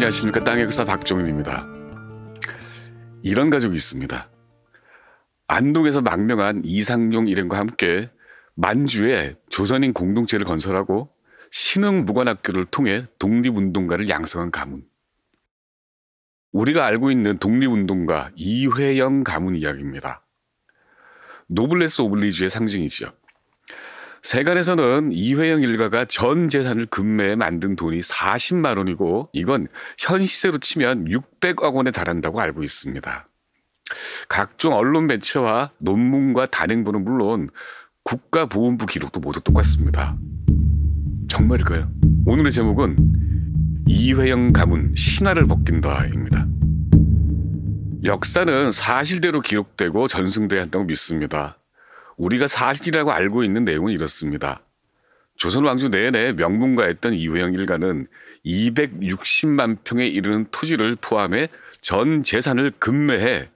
안녕하십니까. 땅의 역사 박종윤입니다. 이런 가족이 있습니다. 안동에서 망명한 이상용 일행과 함께 만주에 조선인 공동체를 건설하고 신흥무관학교를 통해 독립운동가를 양성한 가문. 우리가 알고 있는 독립운동가 이회영 가문 이야기입니다. 노블레스 오블리주의 상징이죠. 세간에서는 이회영 일가가 전 재산을 금매에 만든 돈이 40만 원이고 이건 현 시세로 치면 600억 원에 달한다고 알고 있습니다. 각종 언론 매체와 논문과 단행본은 물론 국가보훈부 기록도 모두 똑같습니다. 정말일까요? 오늘의 제목은 이회영 가문 신화를 벗긴다입니다. 역사는 사실대로 기록되고 전승돼야 한다고 믿습니다. 우리가 사실이라고 알고 있는 내용은 이렇습니다. 조선 왕조 내내 명문가였던 이회영 일가는 260만 평에 이르는 토지를 포함해 전 재산을 금매해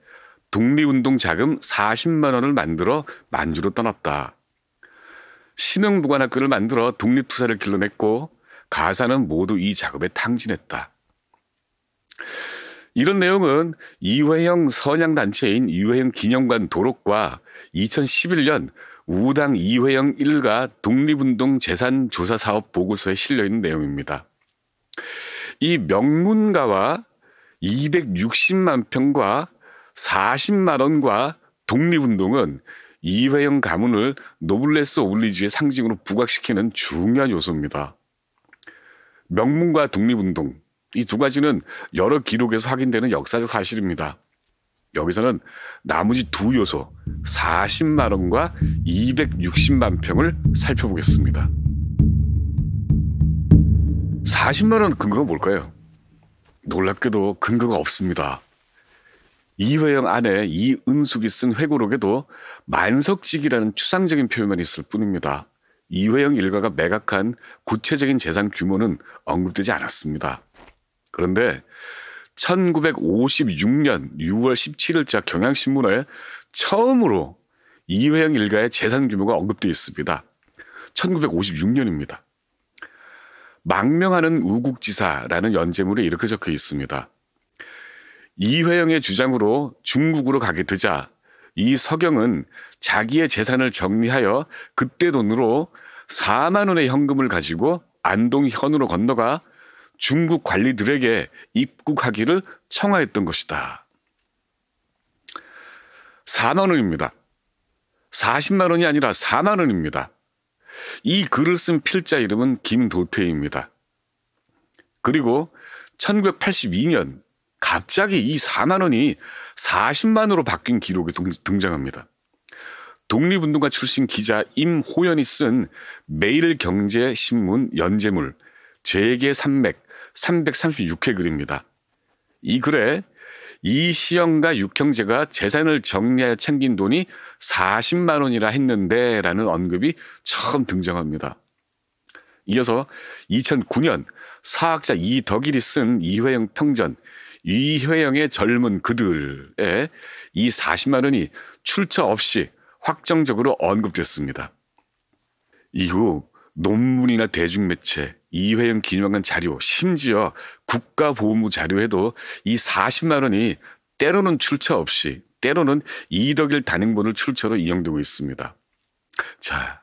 독립운동 자금 40만 원을 만들어 만주로 떠났다. 신흥무관학교를 만들어 독립투사를 길러냈고 가사는 모두 이 작업에 탕진했다. 이런 내용은 이회영 선양단체인 이회영 기념관 도록과 2011년 우당 이회영 일가 독립운동 재산조사사업 보고서에 실려있는 내용입니다. 이 명문가와 260만 평과 40만 원과 독립운동은 이회영 가문을 노블레스 오블리주의 상징으로 부각시키는 중요한 요소입니다. 명문과 독립운동, 이 두 가지는 여러 기록에서 확인되는 역사적 사실입니다. 여기서는 나머지 두 요소 40만 원과 260만 평을 살펴보겠습니다. 40만 원 근거가 뭘까요? 놀랍게도 근거가 없습니다. 이회영 아내 이은숙이 쓴 회고록에도 만석직이라는 추상적인 표현만 있을 뿐입니다. 이회영 일가가 매각한 구체적인 재산 규모는 언급되지 않았습니다. 그런데 1956년 6월 17일자 경향신문에 처음으로 이회영 일가의 재산 규모가 언급되어 있습니다. 1956년입니다. 망명하는 우국지사라는 연재물에 이렇게 적혀 있습니다. 이회영의 주장으로 중국으로 가게 되자 이 서경은 자기의 재산을 정리하여 그때 돈으로 4만 원의 현금을 가지고 안동현으로 건너가 중국 관리들에게 입국하기를 청하였던 것이다. 4만 원입니다. 40만 원이 아니라 4만 원입니다. 이 글을 쓴 필자 이름은 김도태입니다. 그리고 1982년 갑자기 이 4만 원이 40만으로 바뀐 기록이 등장합니다. 독립운동가 출신 기자 임호연이 쓴 매일경제신문 연재물 재계 산맥 336회 글입니다. 이 글에 이시영과 육형제가 재산을 정리하여 챙긴 돈이 40만 원이라 했는데 라는 언급이 처음 등장합니다. 이어서 2009년 사학자 이덕일이 쓴 이회영 평전 이회영의 젊은 그들에 이 40만 원이 출처 없이 확정적으로 언급됐습니다. 이후 논문이나 대중매체, 이회영 기념관 자료, 심지어 국가보훈부 자료에도 이 40만 원이 때로는 출처 없이, 때로는 이덕일 단행본을 출처로 인용되고 있습니다. 자,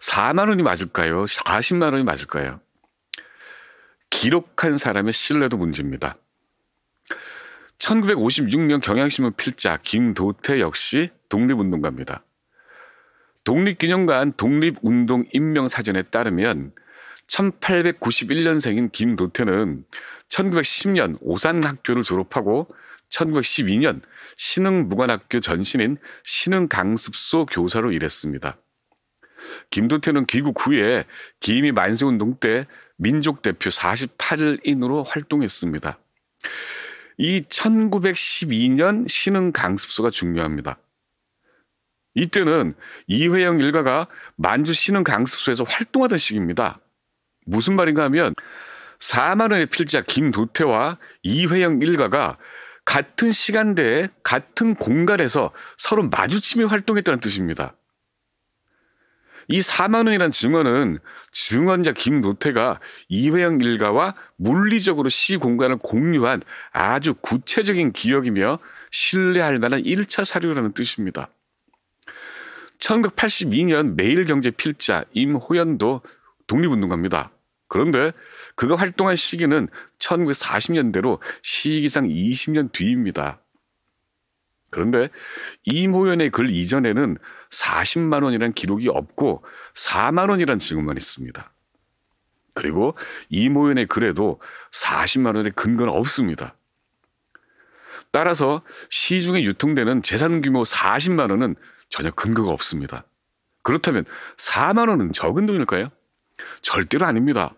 4만 원이 맞을까요? 40만 원이 맞을까요? 기록한 사람의 신뢰도 문제입니다. 1956년 경향신문 필자 김도태 역시 독립운동가입니다. 독립기념관 독립운동 인명사전에 따르면 1891년생인 김도태는 1910년 오산학교를 졸업하고 1912년 신흥무관학교 전신인 신흥강습소 교사로 일했습니다. 김도태는 귀국 후에 기미 만세운동 때 민족대표 48일인으로 활동했습니다. 이 1912년 신흥강습소가 중요합니다. 이때는 이회영 일가가 만주 신흥강습소에서 활동하던 시기입니다. 무슨 말인가 하면 4만 원의 필자 김도태와 이회영 일가가 같은 시간대에 같은 공간에서 서로 마주치며 활동했다는 뜻입니다. 이 4만 원이란 증언은 증언자 김노태가 이회영 일가와 물리적으로 시 공간을 공유한 아주 구체적인 기억이며 신뢰할 만한 1차 사료라는 뜻입니다. 1982년 매일경제 필자 임호연도 독립운동가입니다. 그런데 그가 활동한 시기는 1940년대로 시기상 20년 뒤입니다. 그런데 임호연의 글 이전에는 40만 원이라는 기록이 없고 4만 원이라는 증언만 있습니다. 그리고 임호연의 글에도 40만 원의 근거는 없습니다. 따라서 시중에 유통되는 재산 규모 40만 원은 전혀 근거가 없습니다. 그렇다면 4만 원은 적은 돈일까요? 절대로 아닙니다.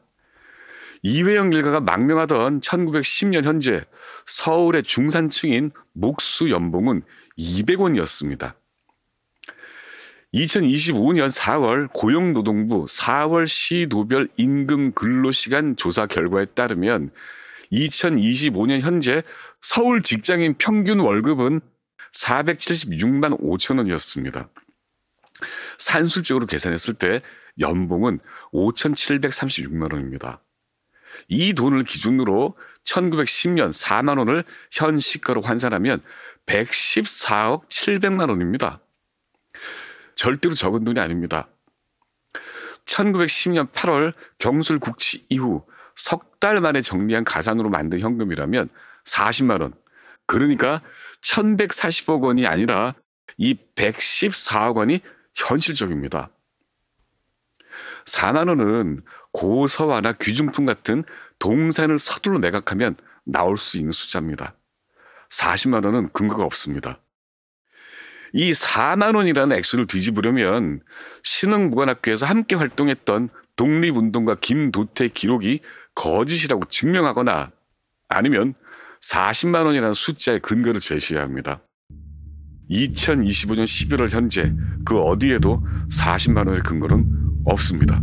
이회영 일가가 망명하던 1910년 현재 서울의 중산층인 목수 연봉은 200원이었습니다. 2025년 4월 고용노동부 4월 시도별 임금 근로시간 조사 결과에 따르면 2025년 현재 서울 직장인 평균 월급은 476만 5천 원이었습니다. 산술적으로 계산했을 때 연봉은 5,736만 원입니다. 이 돈을 기준으로 1910년 4만 원을 현 시가로 환산하면 114억 700만 원입니다. 절대로 적은 돈이 아닙니다. 1910년 8월 경술 국치 이후 석 달 만에 정리한 가산으로 만든 현금이라면 40만 원. 그러니까 1140억 원이 아니라 이 114억 원이 현실적입니다. 4만 원은 고서화나 귀중품 같은 동산을 서둘러 매각하면 나올 수 있는 숫자입니다. 40만 원은 근거가 없습니다. 이 4만 원이라는 액수를 뒤집으려면 신흥무관학교에서 함께 활동했던 독립운동가 김도태 기록이 거짓이라고 증명하거나 아니면 40만 원이라는 숫자의 근거를 제시해야 합니다. 2025년 11월 현재 그 어디에도 40만 원의 근거는 없습니다.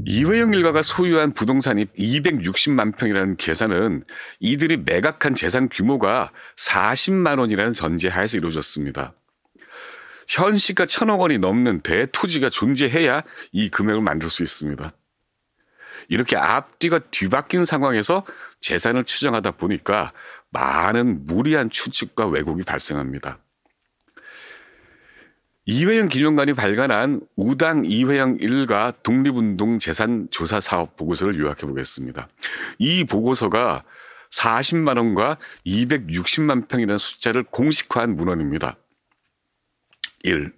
이회영 일가가 소유한 부동산이 260만 평이라는 계산은 이들이 매각한 재산 규모가 40만 원이라는 전제하에서 이루어졌습니다. 현 시가 1,000억 원이 넘는 대토지가 존재해야 이 금액을 만들 수 있습니다. 이렇게 앞뒤가 뒤바뀐 상황에서 재산을 추정하다 보니까 많은 무리한 추측과 왜곡이 발생합니다. 이회영 기념관이 발간한 우당 이회영 일가 독립운동 재산 조사 사업 보고서를 요약해 보겠습니다. 이 보고서가 40만 원과 260만 평이라는 숫자를 공식화한 문헌입니다. 1.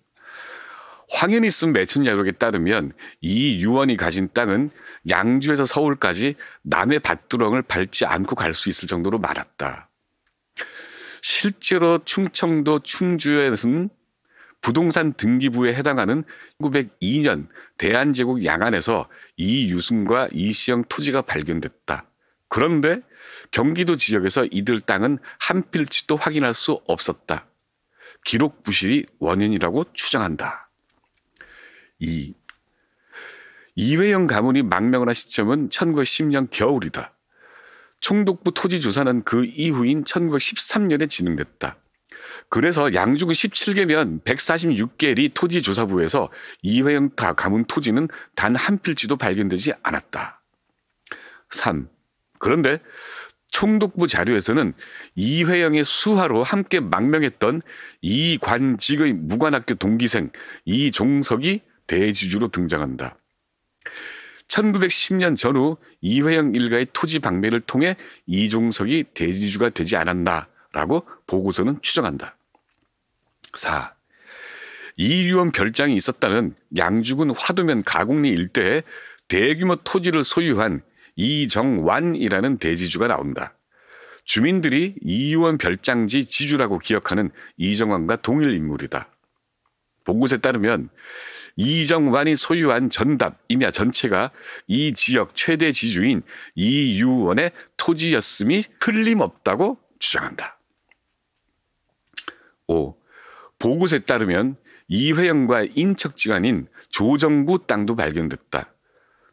황현이 쓴 매춘 야록에 따르면 이 유언이 가진 땅은 양주에서 서울까지 남의 밭두렁을 밟지 않고 갈 수 있을 정도로 많았다. 실제로 충청도 충주에서는 부동산 등기부에 해당하는 1902년 대한제국 양안에서 이유순과 이시영 토지가 발견됐다. 그런데 경기도 지역에서 이들 땅은 한 필지도 확인할 수 없었다. 기록 부실이 원인이라고 추정한다. 2. 이회영 가문이 망명을 한 시점은 1910년 겨울이다. 총독부 토지조사는 그 이후인 1913년에 진행됐다. 그래서 양주구 17개면 146개리 토지조사부에서 이회영 가문 토지는 단 한 필지도 발견되지 않았다. 3. 그런데 총독부 자료에서는 이회영의 수하로 함께 망명했던 이관직의 무관학교 동기생 이종석이 대지주로 등장한다. 1910년 전후 이회영 일가의 토지 방매를 통해 이종석이 대지주가 되지 않았나라고 보고서는 추정한다. 4. 이유원 별장이 있었다는 양주군 화도면 가곡리 일대에 대규모 토지를 소유한 이정완이라는 대지주가 나온다. 주민들이 이유원 별장지 지주라고 기억하는 이정완과 동일 인물이다. 보고서에 따르면 이정완이 소유한 전답, 임야 전체가 이 지역 최대 지주인 이유원의 토지였음이 틀림없다고 주장한다. 5. 보고서에 따르면 이회영과 인척지간인 조정구 땅도 발견됐다.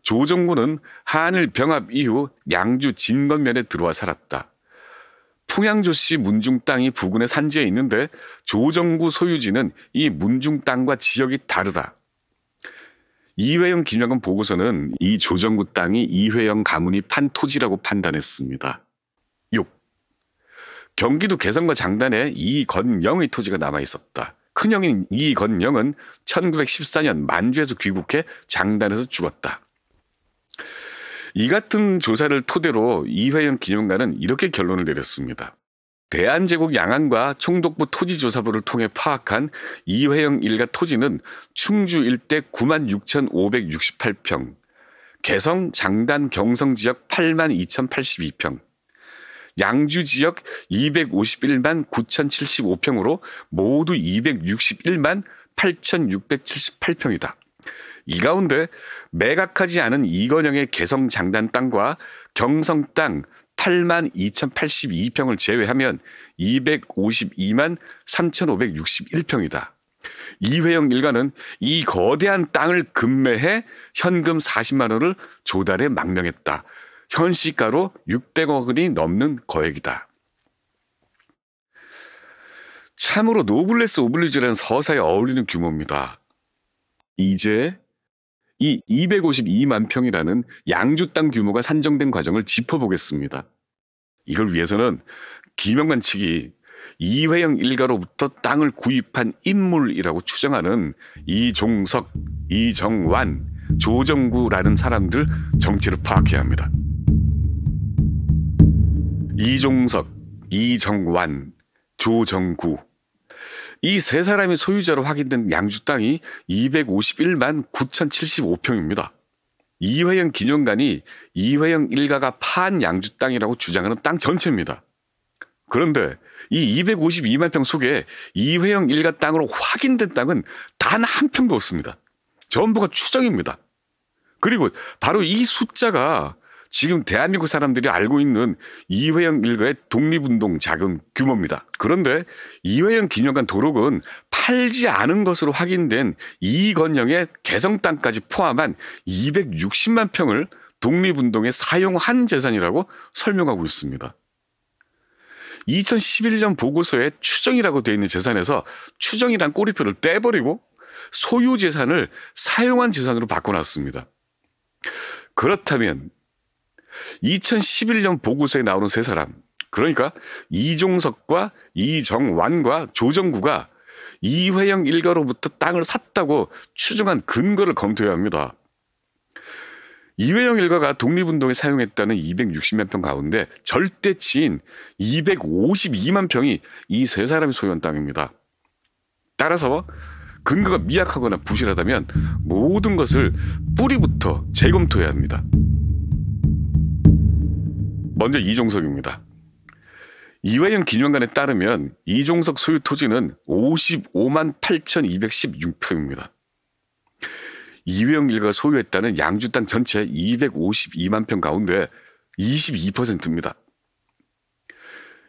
조정구는 한일 병합 이후 양주 진건면에 들어와 살았다. 풍양조씨 문중 땅이 부근의 산지에 있는데 조정구 소유지는 이 문중 땅과 지역이 다르다. 이회영 기념관 보고서는 이 조정구 땅이 이회영 가문이 판 토지라고 판단했습니다. 6. 경기도 개성과 장단에 이건영의 토지가 남아있었다. 큰형인 이건영은 1914년 만주에서 귀국해 장단에서 죽었다. 이 같은 조사를 토대로 이회영 기념관은 이렇게 결론을 내렸습니다. 대한제국 양안과 총독부 토지조사부를 통해 파악한 이회영 일가 토지는 충주 일대 96,568평, 개성, 장단, 경성 지역 82,082평, 양주 지역 251만 9,075평으로 모두 261만 8,678평이다. 이 가운데 매각하지 않은 이건영의 개성 장단 땅과 경성 땅 8만 2,082평을 제외하면 252만 3,561평이다. 이회영 일가는 이 거대한 땅을 급매해 현금 40만 원을 조달해 망명했다. 현 시가로 600억 원이 넘는 거액이다. 참으로 노블레스 오블리주라는 서사에 어울리는 규모입니다. 이제 이 252만 평이라는 양주 땅 규모가 산정된 과정을 짚어보겠습니다. 이걸 위해서는 기명관 측이 이회영 일가로부터 땅을 구입한 인물이라고 추정하는 이종석, 이정완, 조정구라는 사람들 정체를 파악해야 합니다. 이종석, 이정완, 조정구 이 세 사람이 소유자로 확인된 양주 땅이 251만 9,075평입니다. 이회영 기념관이 이회영 일가가 판 양주 땅이라고 주장하는 땅 전체입니다. 그런데 이 252만 평 속에 이회영 일가 땅으로 확인된 땅은 단 한 평도 없습니다. 전부가 추정입니다. 그리고 바로 이 숫자가 지금 대한민국 사람들이 알고 있는 이회영 일가의 독립운동 자금 규모입니다. 그런데 이회영 기념관 도록은 팔지 않은 것으로 확인된 이건영의 개성 땅까지 포함한 260만 평을 독립운동에 사용한 재산이라고 설명하고 있습니다. 2011년 보고서에 추정이라고 되어 있는 재산에서 추정이란 꼬리표를 떼버리고 소유 재산을 사용한 재산으로 바꿔놨습니다. 그렇다면 2011년 보고서에 나오는 세 사람, 그러니까 이종석과 이정완과 조정구가 이회영 일가로부터 땅을 샀다고 추정한 근거를 검토해야 합니다. 이회영 일가가 독립운동에 사용했다는 260만 평 가운데 절대치인 252만 평이 이 세 사람이 소유한 땅입니다. 따라서 근거가 미약하거나 부실하다면 모든 것을 뿌리부터 재검토해야 합니다. 먼저 이종석입니다. 이회영 기념관에 따르면 이종석 소유 토지는 55만 8,216평입니다. 이회영 일가가 소유했다는 양주 땅 전체 252만 평 가운데 22%입니다.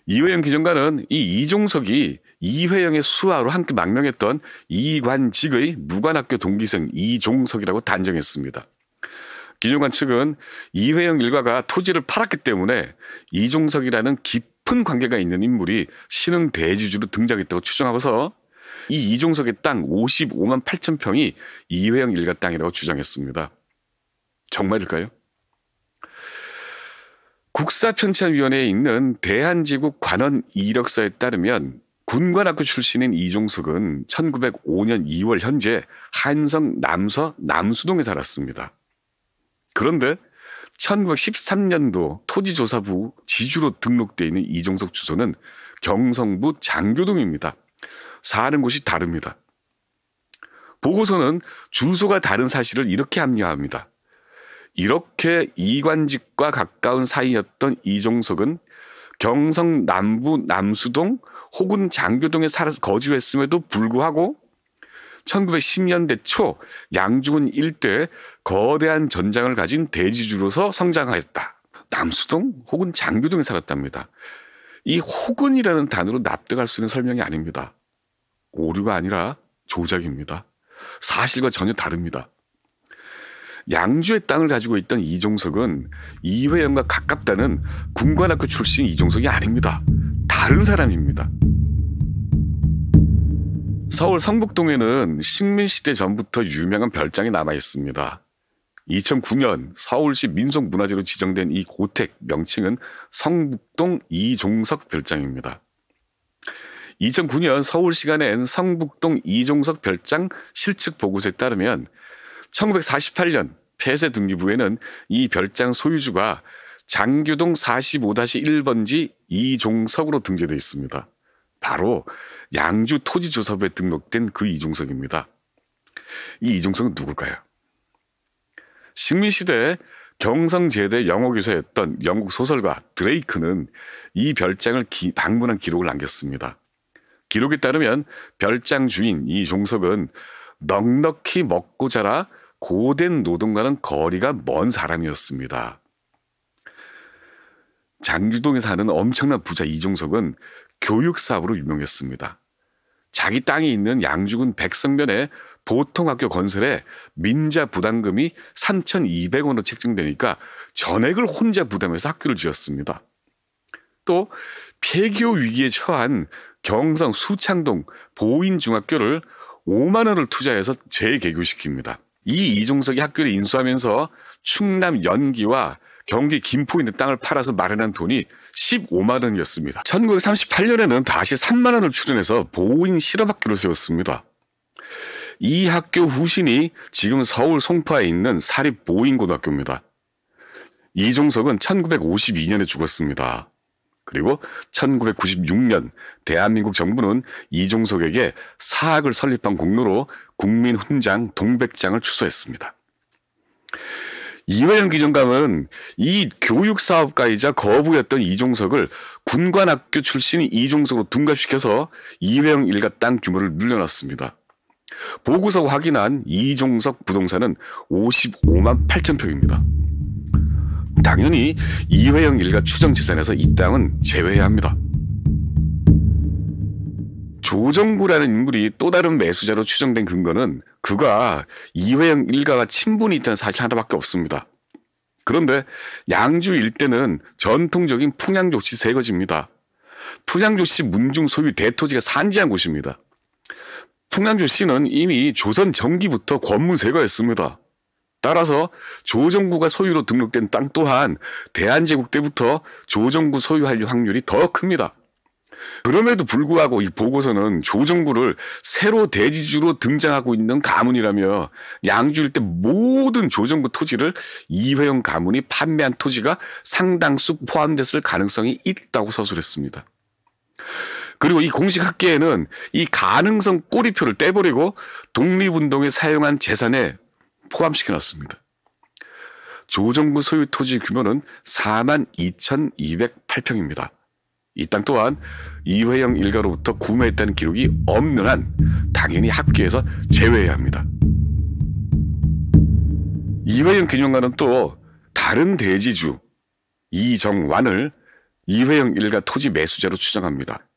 이회영 기념관은 이 이종석이 이회영의 수하로 함께 망명했던 이관직의 무관학교 동기생 이종석이라고 단정했습니다. 기념관 측은 이회영 일가가 토지를 팔았기 때문에 이종석이라는 깊은 관계가 있는 인물이 신흥 대지주로 등장했다고 추정하고서 이 이종석의 땅 55만 8천 평이 이회영 일가 땅이라고 주장했습니다. 정말일까요? 국사편찬위원회에 있는 대한제국 관원 이력서에 따르면 군관학교 출신인 이종석은 1905년 2월 현재 한성 남서 남수동에 살았습니다. 그런데 1913년도 토지조사부 지주로 등록되어 있는 이종석 주소는 경성부 장교동입니다. 사는 곳이 다릅니다. 보고서는 주소가 다른 사실을 이렇게 합리화합니다. 이렇게 이관직과 가까운 사이였던 이종석은 경성 남부 남수동 혹은 장교동에 거주했음에도 불구하고 1910년대 초 양주군 일대에 거대한 전장을 가진 대지주로서 성장하였다. 남수동 혹은 장교동에 살았답니다. 이 혹은이라는 단어로 납득할 수 있는 설명이 아닙니다. 오류가 아니라 조작입니다. 사실과 전혀 다릅니다. 양주의 땅을 가지고 있던 이종석은 이회영과 가깝다는 군관학교 출신 이종석이 아닙니다. 다른 사람입니다. 서울 성북동에는 식민시대 전부터 유명한 별장이 남아 있습니다. 2009년 서울시 민속문화재로 지정된 이 고택 명칭은 성북동 이종석 별장입니다. 2009년 서울시가 낸 성북동 이종석 별장 실측 보고서에 따르면 1948년 폐쇄 등기부에는 이 별장 소유주가 장교동 45-1번지 이종석으로 등재되어 있습니다. 바로 양주 토지조사부에 등록된 그 이종석입니다. 이 이종석은 누굴까요? 식민시대 경성제대 영어교사였던 영국 소설가 드레이크는 이 별장을 방문한 기록을 남겼습니다. 기록에 따르면 별장 주인 이종석은 넉넉히 먹고 자라 고된 노동과는 거리가 먼 사람이었습니다. 장주동에 사는 엄청난 부자 이종석은 교육사업으로 유명했습니다. 자기 땅이 있는 양주군 백성면에 보통학교 건설에 민자 부담금이 3,200원으로 책정되니까 전액을 혼자 부담해서 학교를 지었습니다. 또 폐교 위기에 처한 경성 수창동 보인중학교를 5만 원을 투자해서 재개교시킵니다. 이 이종석이 학교를 인수하면서 충남 연기와 경기 김포에 있는 땅을 팔아서 마련한 돈이 15만 원이었습니다. 1938년에는 다시 3만 원을 출연해서 보인 실업학교를 세웠습니다. 이 학교 후신이 지금 서울 송파에 있는 사립 보인고등학교입니다. 이종석은 1952년에 죽었습니다. 그리고 1996년 대한민국 정부는 이종석에게 사학을 설립한 공로로 국민훈장 동백장을 추서했습니다. 이회영 기념관은 이 교육사업가이자 거부였던 이종석을 군관학교 출신인 이종석으로 둔갑시켜서 이회영 일가 땅 규모를 늘려놨습니다. 보고서 확인한 이종석 부동산은 55만 8천 평입니다. 당연히 이회영 일가 추정재산에서 이 땅은 제외해야 합니다. 조정구라는 인물이 또 다른 매수자로 추정된 근거는 그가 이회영 일가와 친분이 있다는 사실 하나밖에 없습니다. 그런데 양주 일대는 전통적인 풍양조씨 세거지입니다. 풍양조씨 문중 소유 대토지가 산지한 곳입니다. 풍양조씨는 이미 조선 전기부터 권문 세거였습니다. 따라서 조정구가 소유로 등록된 땅 또한 대한제국 때부터 조정구 소유할 확률이 더 큽니다. 그럼에도 불구하고 이 보고서는 조정구를 새로 대지주로 등장하고 있는 가문이라며 양주 일대 모든 조정구 토지를 이회영 가문이 판매한 토지가 상당수 포함됐을 가능성이 있다고 서술했습니다. 그리고 이 공식 학계에는 이 가능성 꼬리표를 떼버리고 독립운동에 사용한 재산에 포함시켜놨습니다. 조정구 소유 토지 규모는 42,208평입니다. 이 땅 또한 이회영 일가로부터 구매했다는 기록이 없는 한 당연히 합계해서 제외해야 합니다. 이회영 기념관은 또 다른 대지주 이정완을 이회영 일가 토지 매수자로 추정합니다.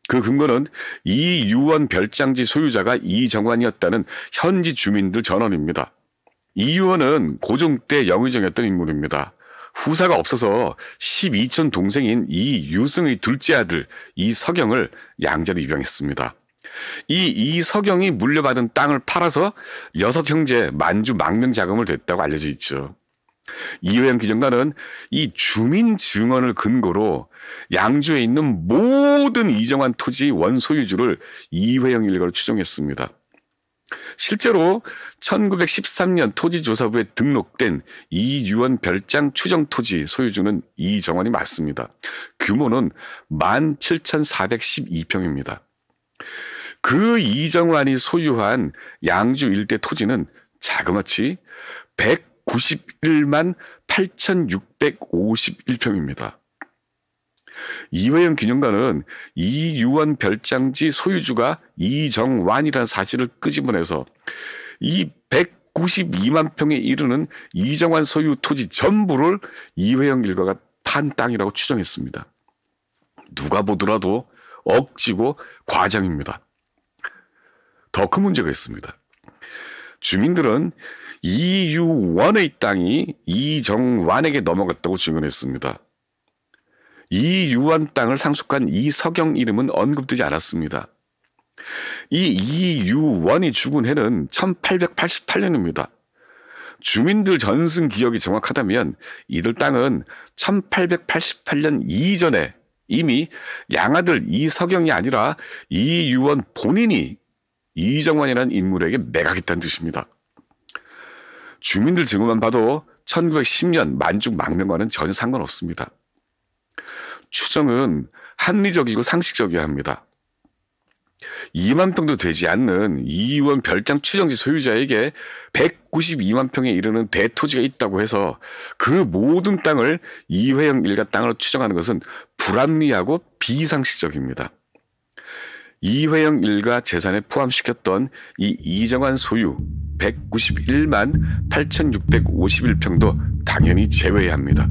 그 근거는 이유원 별장지 소유자가 이정완이었다는 현지 주민들 전언입니다. 이유원은 고종 때 영의정이었던 인물입니다. 후사가 없어서 12촌 동생인 이유승의 둘째 아들 이석영을 양자로 입양했습니다. 이석영이 물려받은 땅을 팔아서 6형제 만주 망명 자금을 댔다고 알려져 있죠. 이회영 기념관은 이 주민 증언을 근거로 양주에 있는 모든 이정환 토지 원소유주를 이회영 일가로 추정했습니다. 실제로 1913년 토지조사부에 등록된 이유원 별장 추정 토지 소유주는 이정환이 맞습니다. 규모는 17,412평입니다. 그 이정환이 소유한 양주 일대 토지는 자그마치 191만 8,651평입니다. 이회영 기념관은 이유원 별장지 소유주가 이정완이라는 사실을 끄집어내서 이 192만 평에 이르는 이정완 소유 토지 전부를 이회영 일가가 판 땅이라고 추정했습니다. 누가 보더라도 억지고 과장입니다. 더 큰 문제가 있습니다. 주민들은 이유원의 땅이 이정완에게 넘어갔다고 증언했습니다. 이유원 땅을 상속한 이석영 이름은 언급되지 않았습니다. 이 이유원이 죽은 해는 1888년입니다. 주민들 전승 기억이 정확하다면 이들 땅은 1888년 이전에 이미 양아들 이석영이 아니라 이유원 본인이 이정환이라는 인물에게 매각했다는 뜻입니다. 주민들 증언만 봐도 1910년 만중 망명과는 전혀 상관없습니다. 추정은 합리적이고 상식적이어야 합니다. 2만 평도 되지 않는 이유원 별장 추정지 소유자에게 192만 평에 이르는 대토지가 있다고 해서 그 모든 땅을 이회영 일가 땅으로 추정하는 것은 불합리하고 비상식적입니다. 이회영 일가 재산에 포함시켰던 이 이정환 소유 191만 8,651평도 당연히 제외해야 합니다.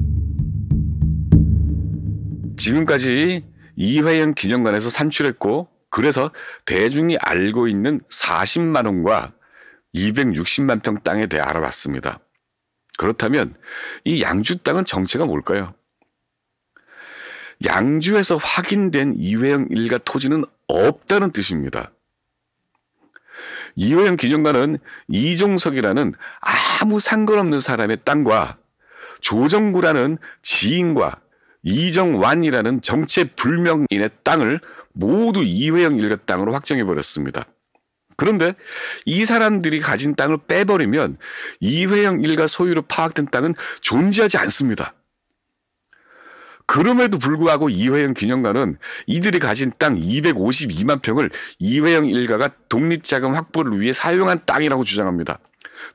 지금까지 이회영 기념관에서 산출했고 그래서 대중이 알고 있는 40만 원과 260만 평 땅에 대해 알아봤습니다. 그렇다면 이 양주 땅은 정체가 뭘까요? 양주에서 확인된 이회영 일가 토지는 없다는 뜻입니다. 이회영 기념관은 이종석이라는 아무 상관없는 사람의 땅과 조정구라는 지인과 이정완이라는 정체불명인의 땅을 모두 이회영 일가 땅으로 확정해버렸습니다. 그런데 이 사람들이 가진 땅을 빼버리면 이회영 일가 소유로 파악된 땅은 존재하지 않습니다. 그럼에도 불구하고 이회영 기념관은 이들이 가진 땅 252만 평을 이회영 일가가 독립자금 확보를 위해 사용한 땅이라고 주장합니다.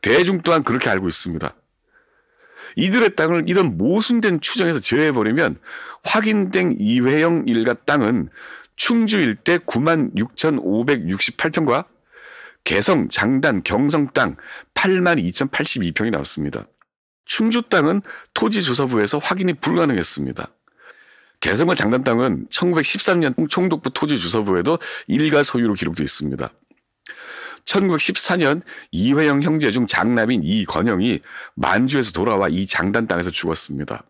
대중 또한 그렇게 알고 있습니다. 이들의 땅을 이런 모순된 추정에서 제외해버리면 확인된 이회영 일가 땅은 충주 일대 96,568평과 개성, 장단, 경성 땅 82,082평이 나왔습니다. 충주 땅은 토지조사부에서 확인이 불가능했습니다. 개성과 장단 땅은 1913년 총독부 토지조사부에도 일가 소유로 기록되어 있습니다. 1914년 이회영 형제 중 장남인 이건영이 만주에서 돌아와 이 장단 땅에서 죽었습니다.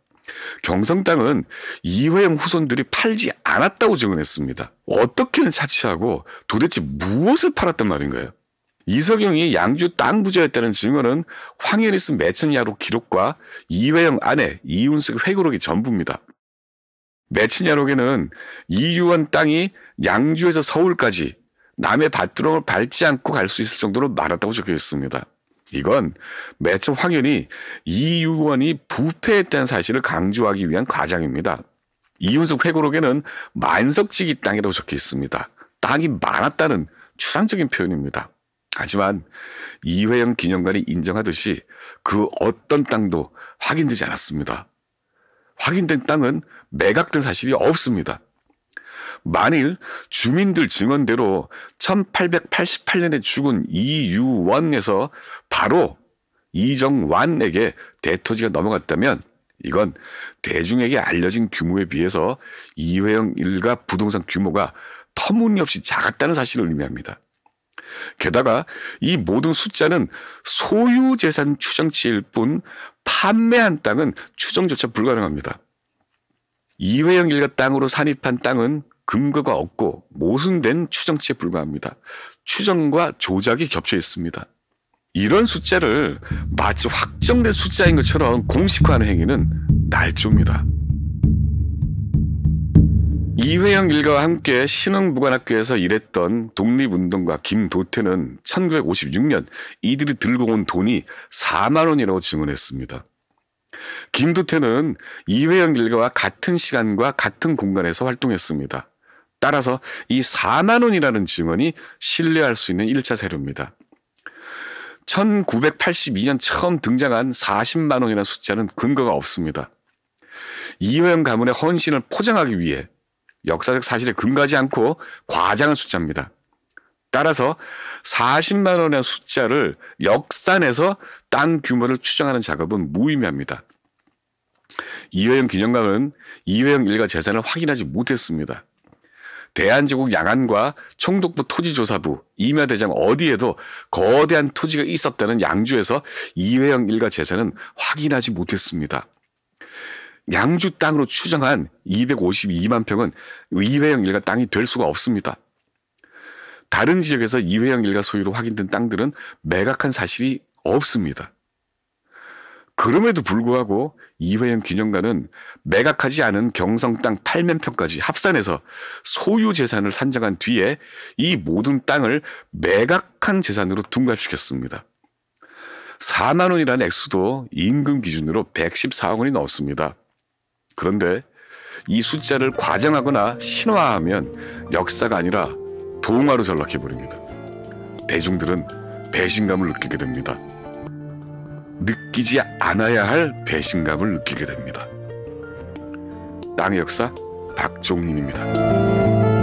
경성 땅은 이회영 후손들이 팔지 않았다고 증언했습니다. 어떻게는 차치하고 도대체 무엇을 팔았단 말인가요? 이석영이 양주 땅 부자였다는 증언은 황현이 쓴 매천야록 기록과 이회영 아내 이운숙의 회고록이 전부입니다. 매천야록에는 이유원 땅이 양주에서 서울까지 남의 밭두렁을 밟지 않고 갈 수 있을 정도로 많았다고 적혀 있습니다. 이건 매천 황현이 이유원이 부패했다는 사실을 강조하기 위한 과장입니다. 이윤숙 회고록에는 만석지기 땅이라고 적혀 있습니다. 땅이 많았다는 추상적인 표현입니다. 하지만 이회영 기념관이 인정하듯이 그 어떤 땅도 확인되지 않았습니다. 확인된 땅은 매각된 사실이 없습니다. 만일 주민들 증언대로 1888년에 죽은 이유원에서 바로 이정완에게 대토지가 넘어갔다면 이건 대중에게 알려진 규모에 비해서 이회영 일가 부동산 규모가 터무니없이 작았다는 사실을 의미합니다. 게다가 이 모든 숫자는 소유재산 추정치일 뿐 판매한 땅은 추정조차 불가능합니다. 이회영 일가 땅으로 산입한 땅은 근거가 없고 모순된 추정치에 불과합니다. 추정과 조작이 겹쳐 있습니다. 이런 숫자를 마치 확정된 숫자인 것처럼 공식화하는 행위는 날조입니다. 이회영 일가와 함께 신흥무관학교에서 일했던 독립운동가 김도태는 1956년 이들이 들고 온 돈이 4만 원이라고 증언했습니다. 김도태는 이회영 일가와 같은 시간과 같은 공간에서 활동했습니다. 따라서 이 4만 원이라는 증언이 신뢰할 수 있는 1차 자료입니다. 1982년 처음 등장한 40만 원이라는 숫자는 근거가 없습니다. 이회영 가문의 헌신을 포장하기 위해 역사적 사실에 근거하지 않고 과장한 숫자입니다. 따라서 40만 원이라는 숫자를 역산해서 땅 규모를 추정하는 작업은 무의미합니다. 이회영 기념관은 이회영 일가 재산을 확인하지 못했습니다. 대한제국 양안과 총독부 토지조사부, 임야대장 어디에도 거대한 토지가 있었다는 양주에서 이회영 일가 재산은 확인하지 못했습니다. 양주 땅으로 추정한 252만 평은 이회영 일가 땅이 될 수가 없습니다. 다른 지역에서 이회영 일가 소유로 확인된 땅들은 매각한 사실이 없습니다. 그럼에도 불구하고 이회영 기념관은 매각하지 않은 경성 땅 8만 평까지 합산해서 소유 재산을 산정한 뒤에 이 모든 땅을 매각한 재산으로 둔갑시켰습니다. 4만 원이라는 액수도 임금 기준으로 114억 원이 넘습니다. 그런데 이 숫자를 과장하거나 신화하면 역사가 아니라 동화로 전락해버립니다. 대중들은 배신감을 느끼게 됩니다. 느끼지 않아야 할 배신감을 느끼게 됩니다. 땅의 역사 박종린입니다.